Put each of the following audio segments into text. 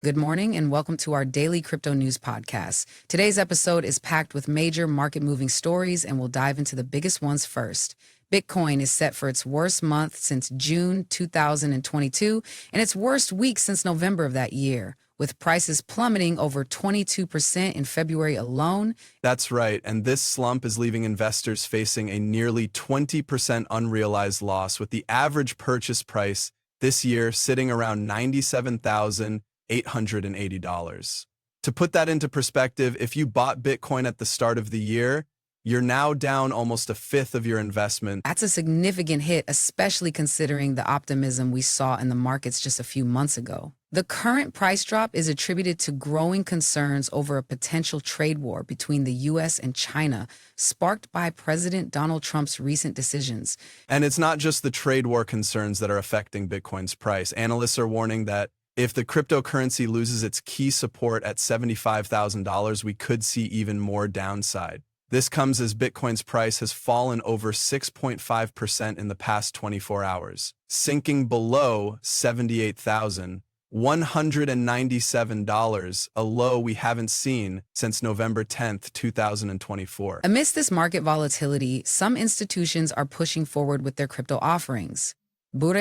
Good morning and welcome to our daily crypto news podcast. Today's episode is packed with major market moving stories and we'll dive into the biggest ones first. Bitcoin is set for its worst month since June 2022 and its worst week since November of that year, with prices plummeting over 22% in February alone. That's right, and this slump is leaving investors facing a nearly 20% unrealized loss, with the average purchase price this year sitting around $97,880. To put that into perspective, if you bought Bitcoin at the start of the year, you're now down almost a fifth of your investment. That's a significant hit, especially considering the optimism we saw in the markets just a few months ago. The current price drop is attributed to growing concerns over a potential trade war between the U.S. and China, sparked by President Donald Trump's recent decisions. And it's not just the trade war concerns that are affecting Bitcoin's price. Analysts are warning that if the cryptocurrency loses its key support at $75,000, we could see even more downside. This comes as Bitcoin's price has fallen over 6.5% in the past 24 hours, sinking below $78,197, a low we haven't seen since November 10th, 2024. Amidst this market volatility, some institutions are pushing forward with their crypto offerings.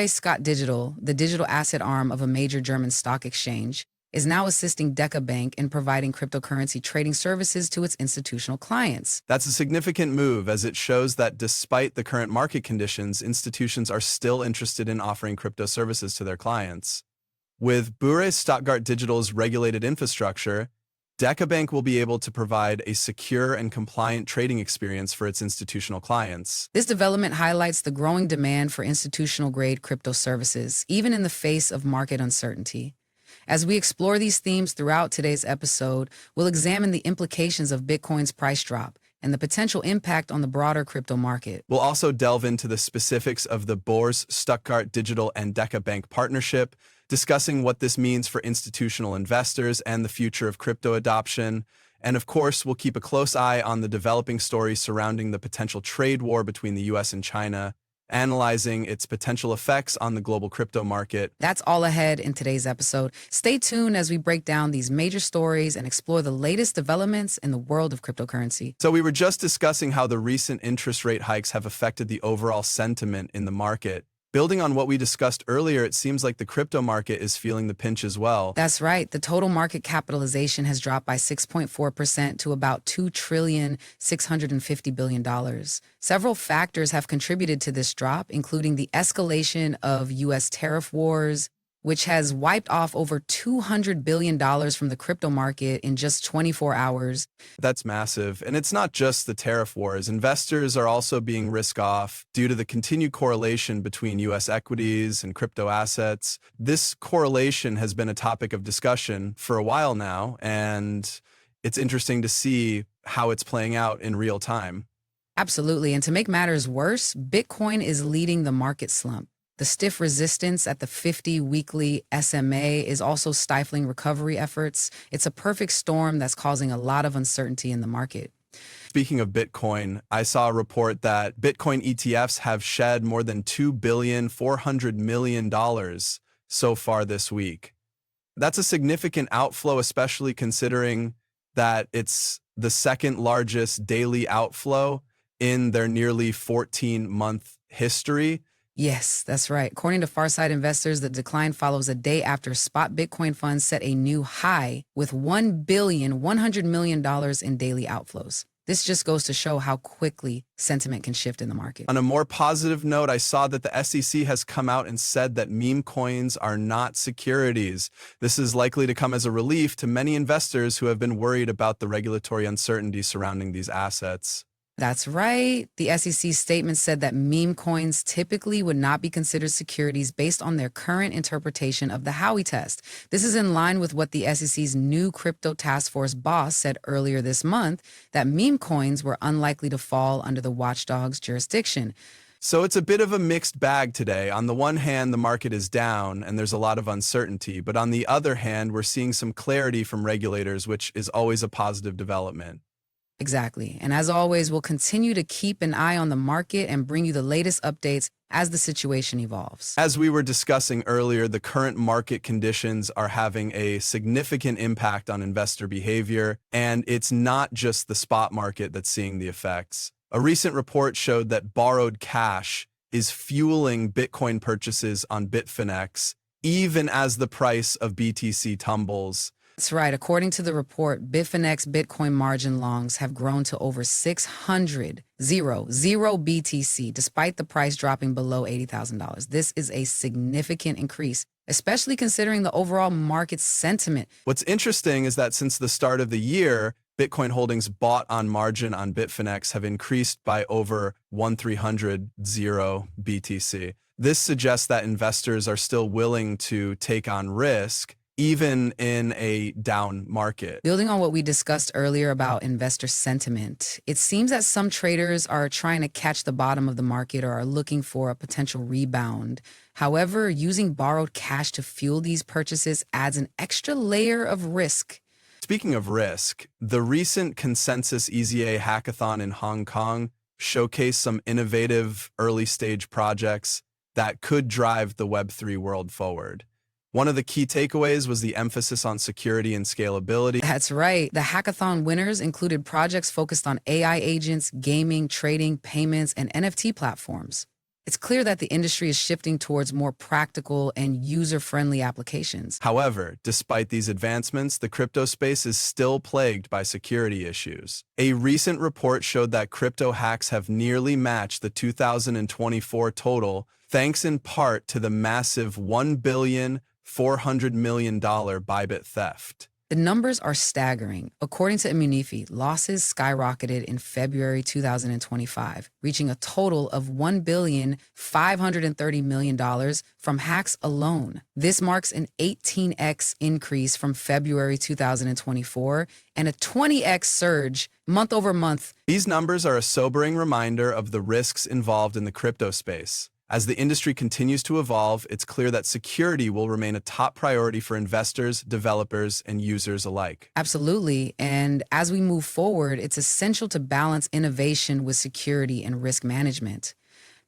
Scott Digital, the digital asset arm of a major German stock exchange, is now assisting Bank in providing cryptocurrency trading services to its institutional clients. That's a significant move, as it shows that despite the current market conditions, institutions are still interested in offering crypto services to their clients. With Stuttgart Digital's regulated infrastructure, Bank will be able to provide a secure and compliant trading experience for its institutional clients. This development highlights the growing demand for institutional-grade crypto services, even in the face of market uncertainty. As we explore these themes throughout today's episode, we'll examine the implications of Bitcoin's price drop and the potential impact on the broader crypto market. We'll also delve into the specifics of the Stuttgart Digital and Bank partnership, discussing what this means for institutional investors and the future of crypto adoption. And of course, we'll keep a close eye on the developing stories surrounding the potential trade war between the US and China, analyzing its potential effects on the global crypto market. That's all ahead in today's episode. Stay tuned as we break down these major stories and explore the latest developments in the world of cryptocurrency. So we were just discussing how the recent interest rate hikes have affected the overall sentiment in the market. Building on what we discussed earlier, it seems like the crypto market is feeling the pinch as well. That's right. The total market capitalization has dropped by 6.4% to about $2,650 billion. Several factors have contributed to this drop, including the escalation of U.S. tariff wars, which has wiped off over $200 billion from the crypto market in just 24 hours. That's massive. And it's not just the tariff wars. Investors are also being risk-off due to the continued correlation between U.S. equities and crypto assets. This correlation has been a topic of discussion for a while now, and it's interesting to see how it's playing out in real time. Absolutely. And to make matters worse, Bitcoin is leading the market slump. The stiff resistance at the 50-weekly SMA is also stifling recovery efforts. It's a perfect storm that's causing a lot of uncertainty in the market. Speaking of Bitcoin, I saw a report that Bitcoin ETFs have shed more than $2.4 billion so far this week. That's a significant outflow, especially considering that it's the second largest daily outflow in their nearly 14-month history. Yes, that's right. According to Farsight Investors, the decline follows a day after spot Bitcoin funds set a new high with $1.1 billion in daily outflows. This just goes to show how quickly sentiment can shift in the market. On a more positive note, I saw that the SEC has come out and said that meme coins are not securities. This is likely to come as a relief to many investors who have been worried about the regulatory uncertainty surrounding these assets. That's right. The SEC statement said that meme coins typically would not be considered securities based on their current interpretation of the Howey test. This is in line with what the SEC's new crypto task force boss said earlier this month, that meme coins were unlikely to fall under the watchdog's jurisdiction. So it's a bit of a mixed bag today. On the one hand, the market is down and there's a lot of uncertainty. But on the other hand, we're seeing some clarity from regulators, which is always a positive development. Exactly. And as always, we'll continue to keep an eye on the market and bring you the latest updates as the situation evolves. As we were discussing earlier, the current market conditions are having a significant impact on investor behavior, and it's not just the spot market that's seeing the effects. A recent report showed that borrowed cash is fueling Bitcoin purchases on Bitfinex, even as the price of BTC tumbles. That's right. According to the report, Bitfinex Bitcoin margin longs have grown to over 600 BTC, despite the price dropping below $80,000. This is a significant increase, especially considering the overall market sentiment. What's interesting is that since the start of the year, Bitcoin holdings bought on margin on Bitfinex have increased by over 1,300 BTC. This suggests that investors are still willing to take on risk, even in a down market. Building on what we discussed earlier about investor sentiment, it seems that some traders are trying to catch the bottom of the market or are looking for a potential rebound. However, using borrowed cash to fuel these purchases adds an extra layer of risk. Speaking of risk, the recent Consensus EZA hackathon in Hong Kong showcased some innovative early-stage projects that could drive the Web3 world forward. One of the key takeaways was the emphasis on security and scalability. That's right. The hackathon winners included projects focused on AI agents, gaming, trading, payments, and NFT platforms. It's clear that the industry is shifting towards more practical and user-friendly applications. However, despite these advancements, the crypto space is still plagued by security issues. A recent report showed that crypto hacks have nearly matched the 2024 total, thanks in part to the massive $1.4 billion Bybit theft. The numbers are staggering. According to Immunifi, losses skyrocketed in February 2025, reaching a total of $1.530 billion from hacks alone. This marks an 18x increase from February 2024 and a 20x surge month over month. These numbers are a sobering reminder of the risks involved in the crypto space. As the industry continues to evolve, it's clear that security will remain a top priority for investors, developers, and users alike. Absolutely. And as we move forward, it's essential to balance innovation with security and risk management.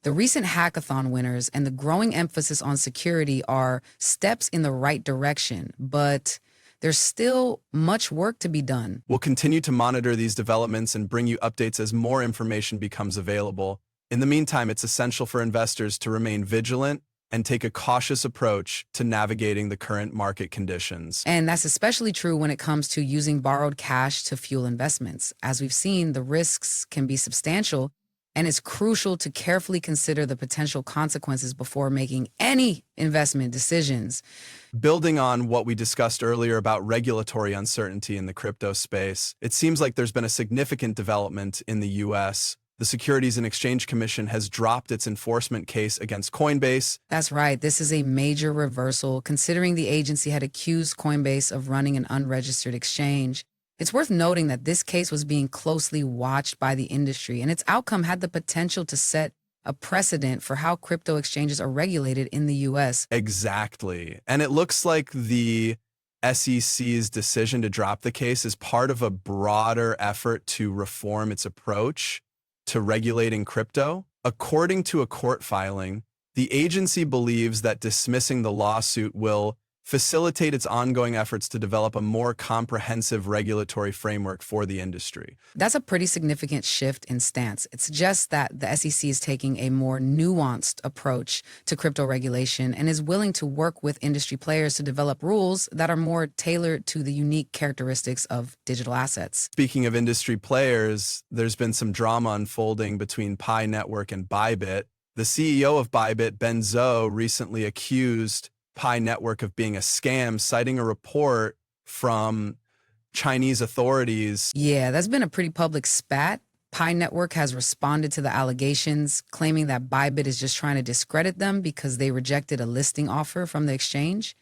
The recent hackathon winners and the growing emphasis on security are steps in the right direction, but there's still much work to be done. We'll continue to monitor these developments and bring you updates as more information becomes available. In the meantime, it's essential for investors to remain vigilant and take a cautious approach to navigating the current market conditions. And that's especially true when it comes to using borrowed cash to fuel investments. As we've seen, the risks can be substantial, and it's crucial to carefully consider the potential consequences before making any investment decisions. Building on what we discussed earlier about regulatory uncertainty in the crypto space, it seems like there's been a significant development in the U.S. The Securities and Exchange Commission has dropped its enforcement case against Coinbase. That's right. This is a major reversal, considering the agency had accused Coinbase of running an unregistered exchange. It's worth noting that this case was being closely watched by the industry, and its outcome had the potential to set a precedent for how crypto exchanges are regulated in the U.S. Exactly. And it looks like the SEC's decision to drop the case is part of a broader effort to reform its approach to regulating crypto. According to a court filing, the agency believes that dismissing the lawsuit will facilitate its ongoing efforts to develop a more comprehensive regulatory framework for the industry. That's a pretty significant shift in stance. It suggests that the SEC is taking a more nuanced approach to crypto regulation and is willing to work with industry players to develop rules that are more tailored to the unique characteristics of digital assets. Speaking of industry players, there's been some drama unfolding between Pi Network and Bybit. The CEO of Bybit, Ben Zhou, recently accused Pi Network of being a scam, citing a report from Chinese authorities. Yeah, that's been a pretty public spat. Pi Network has responded to the allegations, claiming that Bybit is just trying to discredit them because they rejected a listing offer from the exchange.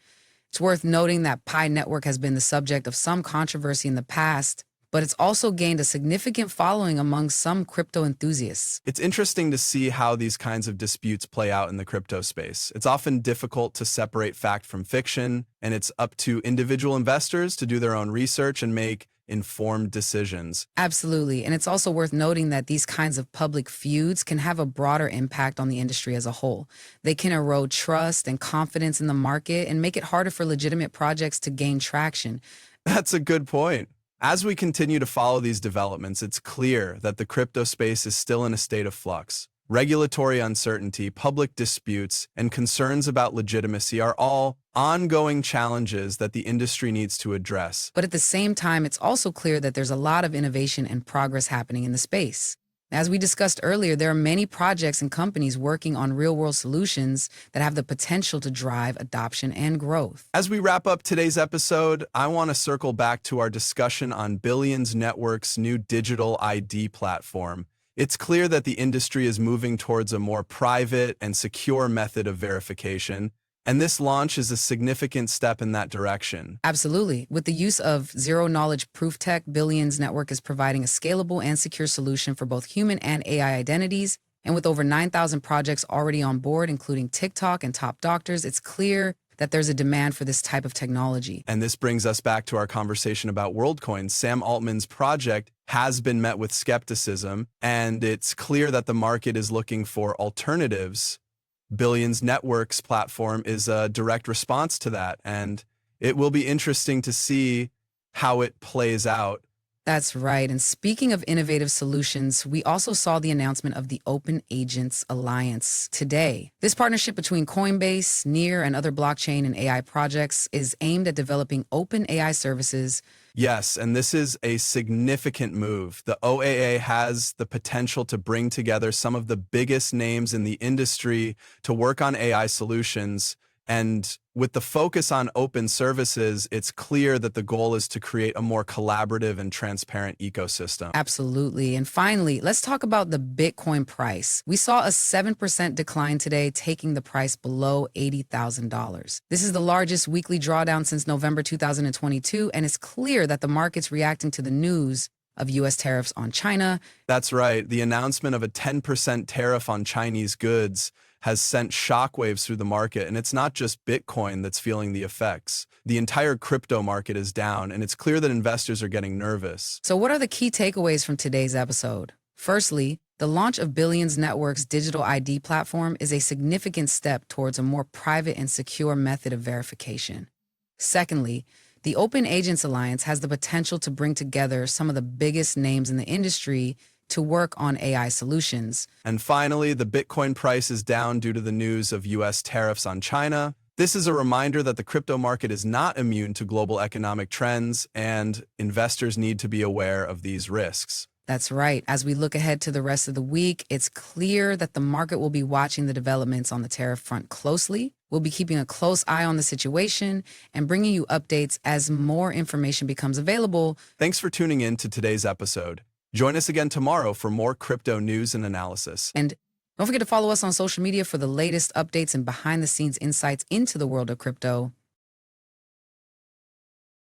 It's worth noting that Pi Network has been the subject of some controversy in the past, but it's also gained a significant following among some crypto enthusiasts. It's interesting to see how these kinds of disputes play out in the crypto space. It's often difficult to separate fact from fiction, and it's up to individual investors to do their own research and make informed decisions. Absolutely. And it's also worth noting that these kinds of public feuds can have a broader impact on the industry as a whole. They can erode trust and confidence in the market and make it harder for legitimate projects to gain traction. That's a good point. As we continue to follow these developments, it's clear that the crypto space is still in a state of flux. Regulatory uncertainty, public disputes, and concerns about legitimacy are all ongoing challenges that the industry needs to address. But at the same time, it's also clear that there's a lot of innovation and progress happening in the space. As we discussed earlier, there are many projects and companies working on real-world solutions that have the potential to drive adoption and growth. As we wrap up today's episode, I want to circle back to our discussion on Billions Network's new digital ID platform. It's clear that the industry is moving towards a more private and secure method of verification, and this launch is a significant step in that direction. Absolutely. With the use of zero-knowledge proof tech, Billions Network is providing a scalable and secure solution for both human and AI identities. And with over 9,000 projects already on board, including TikTok and top doctors, it's clear that there's a demand for this type of technology. And this brings us back to our conversation about WorldCoin. Sam Altman's project has been met with skepticism, and it's clear that the market is looking for alternatives. Billions Network's platform is a direct response to that, and it will be interesting to see how it plays out. That's right. And speaking of innovative solutions, we also saw the announcement of the Open Agents Alliance today. This partnership between Coinbase, NEAR, and other blockchain and AI projects is aimed at developing open AI services. Yes, and this is a significant move. The OAA has the potential to bring together some of the biggest names in the industry to work on AI solutions. And with the focus on open services, it's clear that the goal is to create a more collaborative and transparent ecosystem. Absolutely. And finally, let's talk about the Bitcoin price. We saw a 7% decline today, taking the price below $80,000. This is the largest weekly drawdown since November 2022, and it's clear that the market's reacting to the news of U.S. tariffs on China. That's right. The announcement of a 10% tariff on Chinese goods has sent shockwaves through the market, and it's not just Bitcoin that's feeling the effects. The entire crypto market is down, and it's clear that investors are getting nervous. So what are the key takeaways from today's episode? Firstly, the launch of Billions Network's digital ID platform is a significant step towards a more private and secure method of verification. Secondly, the Open Agents Alliance has the potential to bring together some of the biggest names in the industry to work on AI solutions. And finally, the Bitcoin price is down due to the news of U.S. tariffs on China. This is a reminder that the crypto market is not immune to global economic trends, and investors need to be aware of these risks. That's right. As we look ahead to the rest of the week, it's clear that the market will be watching the developments on the tariff front closely. We'll be keeping a close eye on the situation and bringing you updates as more information becomes available. Thanks for tuning in to today's episode. Join us again tomorrow for more crypto news and analysis. And don't forget to follow us on social media for the latest updates and behind-the-scenes insights into the world of crypto.